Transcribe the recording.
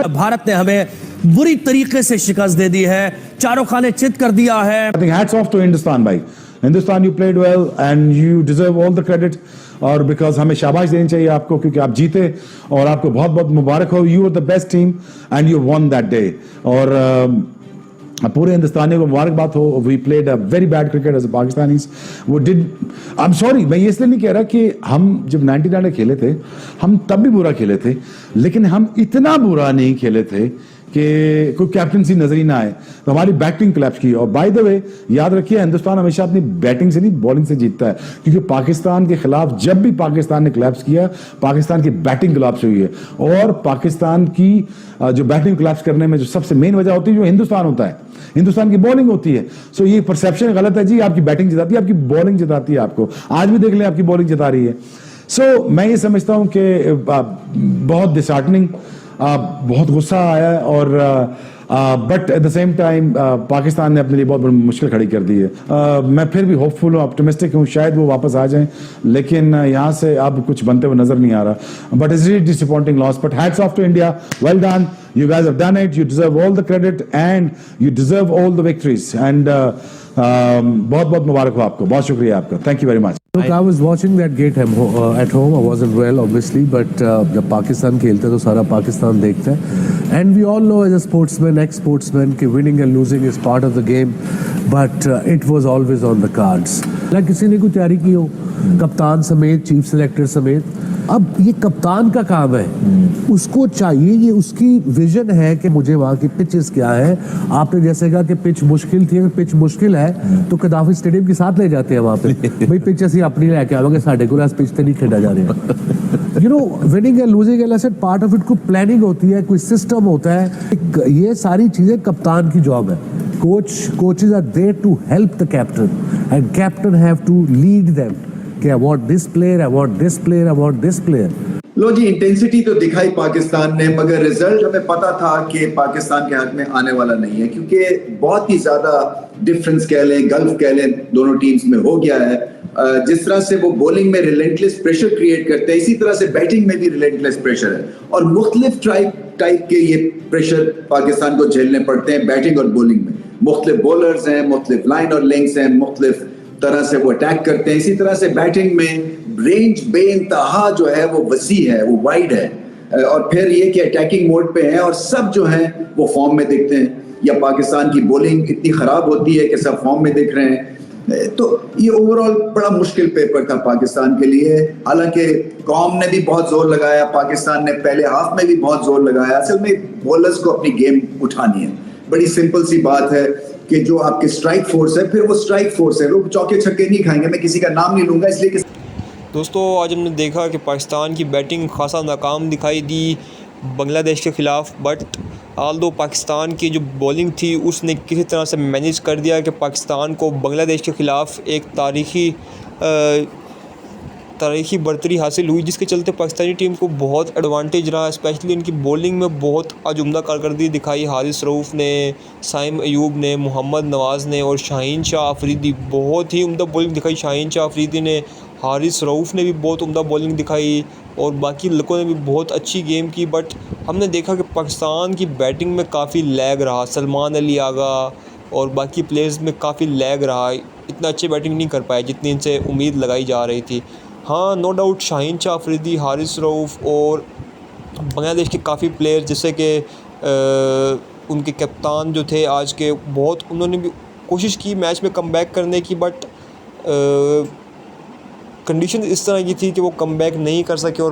भारत ने हमें बुरी तरीके से शिकस्त दे दी है, चारों खाने चित कर दिया है। I think hats off to Hindustan भाई. Hindustan you played well and you deserve all the credit. और because हमें शाबाश देनी चाहिए आपको क्योंकि आप जीते और आपको बहुत बहुत मुबारक हो. You were the best team and you won that day. और पूरे हिंदुस्तानियों को मुबारकबाद हो. We played a very bad cricket as a Pakistanis. वो did. I'm sorry, मैं ये इसलिए नहीं कह रहा कि हम जब 99 में खेले थे हम तब भी बुरा खेले थे, लेकिन हम इतना बुरा नहीं खेले थे कि कोई कैप्टनसी नजर ही ना आए. तो हमारी बैटिंग क्लैप्स की. और बाय द वे याद रखिए हिंदुस्तान हमेशा अपनी बैटिंग से नहीं बॉलिंग से जीतता है, क्योंकि पाकिस्तान के खिलाफ जब भी पाकिस्तान ने क्लैप्स किया पाकिस्तान की बैटिंग क्लैप्स हुई है. और पाकिस्तान की जो बैटिंग क्लैप्स करने में जो सबसे मेन वजह होती है जो हिंदुस्तान होता है, हिंदुस्तान की बॉलिंग होती है. सो ये परसेप्शन गलत है जी. आपकी बैटिंग जिताती है, आपकी बॉलिंग जिताती है. आपको आज भी देख लें आपकी बॉलिंग जिता रही है. सो मैं ये समझता हूं कि बहुत डिसहार्टनिंग, बहुत गुस्सा आया और but at the same time Pakistan ने अपने लिए बहुत बड़ी मुश्किल खड़ी कर दी है. मैं फिर भी होपफुल हूँ, ऑप्टिमिस्टिक हूँ, शायद वो वापस आ जाएं, लेकिन यहाँ से अब कुछ बनते हुए नजर नहीं आ रहा. But it's really disappointing loss. But hats off to India, well done, you guys have done it, you deserve all the credit and you deserve all the victories and बहुत बहुत मुबारक हो आपको. बहुत शुक्रिया आपका. Thank you very much. Look, I was watching that game at home. I wasn't well, obviously, but जब पाकिस्तान खेलते हैं तो सारा पाकिस्तान देखता है. And we all know as a sportsman, ex-sportsman, कि winning and losing is part of the game, but it was always on the cards. like किसी ने कोई तैयारी की हो, कप्तान समेत, चीफ सिलेक्टर समेत. अब ये कप्तान का काम है, उसको चाहिए, ये उसकी विजन है कि मुझे वहाँ की पिचेस क्या है. आपने जैसे कहा कि पिच मुश्किल थी, पिच मुश्किल है तो कदाफी स्टेडियम के साथ ले जाते हैं वहाँ पे. भाई पिच ऐसी अपनी लेके आओगे, साढ़े को पिच तो नहीं खेला जा रहा. You know, winning and losing and ऐसे पार्ट ऑफ इट को प्लानिंग होती है, कोई सिस्टम होता है. ये सारी चीजें कप्तान की जॉब है. Coaches are there to help the captain and captain have to lead them कि I want this player, I want this player, I want this player. लो जी, इंटेंसिटी तो दिखाई पाकिस्तान ने, मगर रिजल्ट हमें पता था कि पाकिस्तान के हक में आने वाला नहीं है, क्योंकि बहुत ही ज्यादा डिफरेंस कह लें, गल्फ कह लें, दोनों टीम्स में हो गया है. जिस तरह से वो बॉलिंग में रिलेंटलेस प्रेशर क्रिएट करते हैं, इसी तरह से बैटिंग में भी रिलेंटलेस प्रेशर है. और मुख्तलिफ टाइप के ये प्रेशर पाकिस्तान को झेलने पड़ते हैं बैटिंग और बॉलिंग में. मुख्तलिफ बॉलर्स हैं, मुख्तलिफ लाइन और लेंग्स हैं, मुख्तलिफ तरह से वो अटैक करते हैं. इसी तरह से बैटिंग में रेंज बेइंतहा जो है वो वसी है, वो वाइड है. और फिर ये कि अटैकिंग मोड पे हैं और सब जो हैं वो फॉर्म में दिखते हैं, या पाकिस्तान की बॉलिंग इतनी खराब होती है कि सब फॉर्म में दिख रहे हैं. तो ये ओवरऑल बड़ा मुश्किल पेपर था पाकिस्तान के लिए. हालांकि कौम ने भी बहुत जोर लगाया, पाकिस्तान ने पहले हाफ में भी बहुत जोर लगाया. असल में बॉलर्स को अपनी गेम उठानी है. बड़ी सिंपल सी बात है कि जो आपके स्ट्राइक फोर्स है, फिर वो स्ट्राइक फोर्स है, वो चौके छक्के नहीं खाएंगे. मैं किसी का नाम नहीं लूंगा इसलिए कि दोस्तों आज हमने देखा कि पाकिस्तान की बैटिंग खासा नाकाम दिखाई दी बांग्लादेश के ख़िलाफ़. बट आल्दो पाकिस्तान की जो बॉलिंग थी उसने किसी तरह से मैनेज कर दिया कि पाकिस्तान को बांग्लादेश के ख़िलाफ़ एक तारीखी बढ़तरी हासिल हुई, जिसके चलते पाकिस्तानी टीम को बहुत एडवांटेज रहा. स्पेशली इनकी बॉलिंग में बहुत अजुमदा कारकर्दगी दिखाई हारिस रऊफ़ ने, साइम अयूब ने, मोहम्मद नवाज़ ने और शाहीन शाह अफरीदी. बहुत ही उम्दा बॉलिंग दिखाई शाहीन शाह अफरीदी ने. हारिस रऊफ़ ने भी बहुत उम्दा बॉलिंग दिखाई और बाकी लड़कों ने भी बहुत अच्छी गेम की. बट हमने देखा कि पाकिस्तान की बैटिंग में काफ़ी लैग रहा. सलमान अली आगा और बाकी प्लेयर्स में काफ़ी लैग रहा. इतना अच्छे बैटिंग नहीं कर पाए जितनी इनसे उम्मीद लगाई जा रही थी. हाँ, नो डाउट शाहीन शाह अफरीदी, हारिस रऊफ़ और बांग्लादेश के काफ़ी प्लेयर जैसे कि उनके कप्तान जो थे आज के, बहुत उन्होंने भी कोशिश की मैच में कमबैक करने की. बट कंडीशन इस तरह की थी कि वो कमबैक नहीं कर सके और